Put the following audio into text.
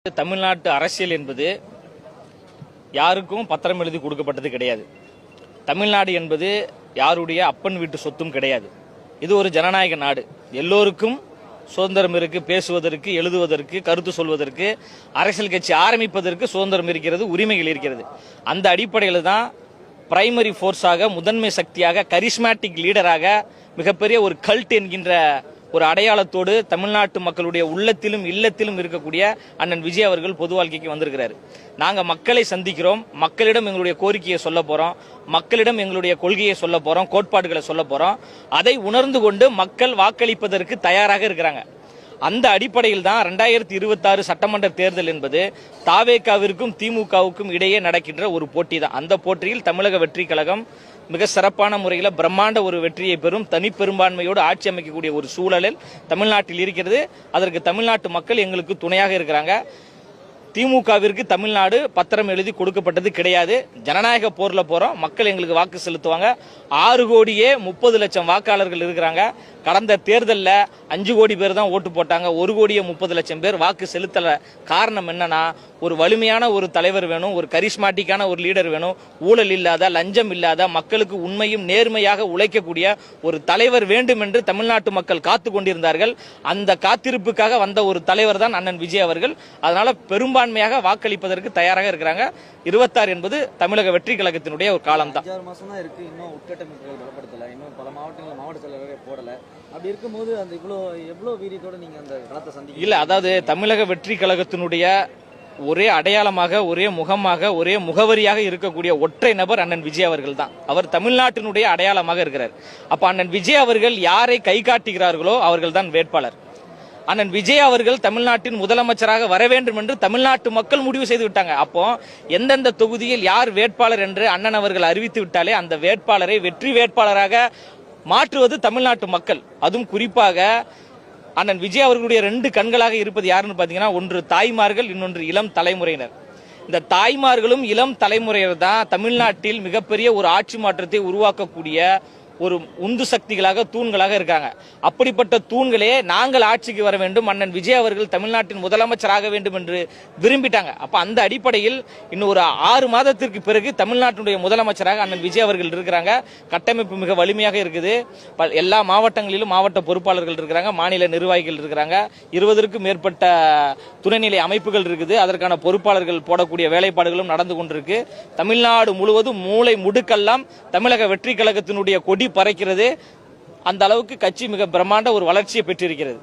தமிழ்நாட்டு அரசியல் என்பது யாருக்கும் பத்திரம் எழுதி கொடுக்கப்பட்டது கிடையாது. தமிழ்நாடு என்பது யாருடைய அப்பன் வீட்டு சொத்தும் கிடையாது. இது ஒரு ஜனநாயக நாடு. எல்லோருக்கும் சுதந்திரம் இருக்கு. பேசுவதற்கு, எழுதுவதற்கு, கருத்து சொல்வதற்கு, அரசியல் கட்சி ஆரம்பிப்பதற்கு சுதந்திரம் இருக்கிறது, உரிமைகள் இருக்கிறது. அந்த அடிப்படையில் தான் பிரைமரி ஃபோர்ஸாக, முதன்மை சக்தியாக, கரிஸ்மேட்டிக் லீடராக, மிகப்பெரிய ஒரு கல்ட் என்கின்ற ஒரு அடையாளத்தோடு தமிழ்நாட்டு மக்களுடைய உள்ளத்திலும் இல்லத்திலும் இருக்கக்கூடிய அண்ணன் விஜய் அவர்கள் பொது வாழ்க்கைக்கு வந்திருக்கிறார். நாங்க மக்களை சந்திக்கிறோம், மக்களிடம் எங்களுடைய கோரிக்கையை சொல்ல போறோம், மக்களிடம் எங்களுடைய கொள்கையை சொல்ல போறோம், கோட்பாடுகளை சொல்ல போறோம். அதை உணர்ந்து கொண்டு மக்கள் வாக்களிப்பதற்கு தயாராக இருக்கிறாங்க. அந்த அடிப்படையில் தான் 2026 சட்டமன்ற தேர்தல் என்பது தாவேகாவிற்கும் திமுகவுக்கும் இடையே நடக்கின்ற ஒரு போட்டி தான். அந்த போட்டியில் தமிழக வெற்றி கழகம் மிக சிறப்பான முறையில் பிரம்மாண்ட ஒரு வெற்றியை பெறும், தனிப்பெரும்பான்மையோடு ஆட்சி அமைக்கக்கூடிய ஒரு சூழலில் தமிழ்நாட்டில் இருக்கிறது. அதற்கு தமிழ்நாட்டு மக்கள் எங்களுக்கு துணையாக இருக்கிறாங்க. திமுகவிற்கு தமிழ்நாடு பத்திரம் எழுதி கொடுக்கப்பட்டது கிடையாது. ஜனநாயக போர்ல போறோம், மக்கள் எங்களுக்கு வாக்கு செலுத்துவாங்க. 6 கோடியே 30 லட்சம் வாக்காளர்கள் இருக்கிறாங்க. கடந்த தேர்தலில் 5 கோடி பேர் தான் ஓட்டு போட்டாங்க. 1 கோடியே 30 லட்சம் பேர் வாக்கு செலுத்தல. காரணம் என்னன்னா, ஒரு வலிமையான ஒரு தலைவர் வேணும், ஒரு கரிஸ்மாட்டிக்கான ஒரு லீடர் வேணும், ஊழல் இல்லாத, லஞ்சம் இல்லாத, மக்களுக்கு உண்மையும் நேர்மையாக உழைக்கக்கூடிய ஒரு தலைவர் வேண்டும் என்று தமிழ்நாட்டு மக்கள் காத்து கொண்டிருந்தார்கள். அந்த காத்திருப்புக்காக வந்த ஒரு தலைவர் தான் அண்ணன் விஜய் அவர்கள். அதனால பெரும்பான்மையாக வாக்களிப்பதற்கு தயாராக இருக்கிறாங்க. 26 என்பது தமிழக வெற்றி கழகத்தினுடைய ஒரு காலம் தான். 6 மாசம் தான் இருக்கு. இன்னும் உட்கட்டமைப்புகள் பலப்படுத்தல, இன்னும் பல மாவட்டங்களில் மாவட்ட செயலரே போடல. அப்படி இருக்கும்போது அந்த எவ்வளவு வீரியத்தோட நீங்க அந்த களத்தை சந்திக்க இல்ல, அதாவது தமிழக வெற்றி கழகத்தினுடைய ஒரே அடையாளமாக, ஒரே முகமாக, ஒரே முகவரியாக இருக்கக்கூடிய ஒற்றை நபர் அண்ணன் விஜய் அவர்கள் தான். அவர் தமிழ்நாட்டினுடைய அடையாளமாக இருக்கிறார். அப்ப அண்ணன் விஜய் அவர்கள் யாரை கை காட்டுகிறார்களோ அவர்கள் தான் வேட்பாளர். அண்ணன் விஜய் அவர்கள் தமிழ்நாட்டின் முதலமைச்சராக வர வேண்டும் என்று தமிழ்நாட்டு மக்கள் முடிவு செய்து விட்டாங்க. அப்போ எந்தெந்த தொகுதியில் யார் வேட்பாளர் என்று அண்ணன் அவர்கள் அறிவித்து விட்டாலே அந்த வேட்பாளரை வெற்றி வேட்பாளராக மாற்றுவது தமிழ்நாட்டு மக்கள். அதுவும் குறிப்பாக அண்ணன் விஜய் அவர்களுடைய 2 கண்களாக இருப்பது யாருன்னு பாத்தீங்கன்னா, ஒன்று தாய்மார்கள், இன்னொன்று இளம் தலைமுறையினர். இந்த தாய்மார்களும் இளம் தலைமுறையினர் தான் தமிழ்நாட்டில் மிகப்பெரிய ஒரு ஆட்சி மாற்றத்தை உருவாக்கக்கூடிய ஒரு உந்து சக்திகளாக, தூண்களாக இருக்காங்க. அப்படிப்பட்ட தூண்களே நாங்கள் ஆட்சிக்கு வர வேண்டும், அண்ணன் விஜய் அவர்கள் தமிழ்நாட்டின் முதலமைச்சராக வேண்டும் என்று விரும்பிட்டாங்க. அப்ப அந்த அடிப்படையில் இன்னும் ஒரு 6 மாதத்திற்கு பிறகு தமிழ்நாட்டினுடைய முதலமைச்சராக அண்ணன் விஜய் அவர்கள் இருக்கிறாங்க. கட்டமைப்பு மிக வலிமையாக இருக்குது. எல்லா மாவட்டங்களிலும் மாவட்ட பொறுப்பாளர்கள் இருக்கிறாங்க, மாநில நிர்வாகிகள் இருக்கிறாங்க, 20க்கும் மேற்பட்ட துணைநிலை அமைப்புகள் இருக்குது. அதற்கான பொறுப்பாளர்கள் போடக்கூடிய வேலைப்பாடுகளும் நடந்து கொண்டிருக்கு. தமிழ்நாடு முழுவதும் மூளை முடுக்கெல்லாம் தமிழக வெற்றி கழகத்தினுடைய கொடி பறக்கிறது. அந்த அளவுக்கு கட்சி மிக பிரம்மாண்ட ஒரு வளர்ச்சியை பெற்றிருக்கிறது.